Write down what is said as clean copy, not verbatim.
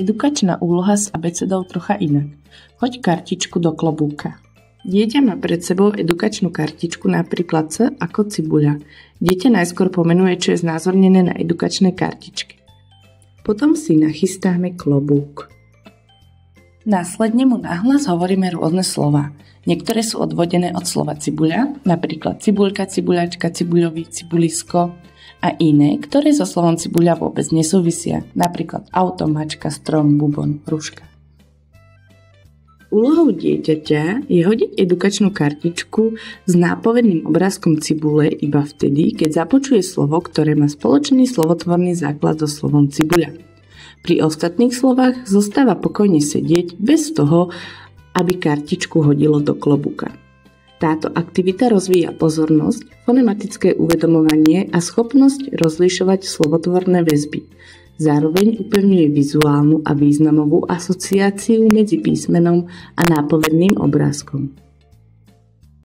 Edukačná úloha s abecedou trocha inak. Hoď kartičku do klobúka. Dieťa má pred sebou edukačnú kartičku, napríklad C ako cibuľa. Dieťa najskôr pomenuje, čo je znázornené na edukačnej kartičke. Potom si nachystáme klobúk. Následne mu nahlas hovoríme rôzne slová. Niektoré sú odvodené od slova cibuľa, napríklad cibuľka, cibuľačka, cibuľový, cibulisko, a iné, ktoré so slovom cibuľa vôbec nesúvisia, napríklad auto, mačka, strom, bubon, hruška. Úlohou dieťaťa je hodiť edukačnú kartičku s nápovedným obrázkom cibule iba vtedy, keď započuje slovo, ktoré má spoločný slovotvorný základ so slovom cibuľa. Pri ostatných slovách zostáva pokojne sedieť bez toho, aby kartičku hodilo do klobúka. Táto aktivita rozvíja pozornosť, fonematické uvedomovanie a schopnosť rozlišovať slovotvorné väzby. Zároveň upevňuje vizuálnu a významovú asociáciu medzi písmenom a nápovedným obrázkom.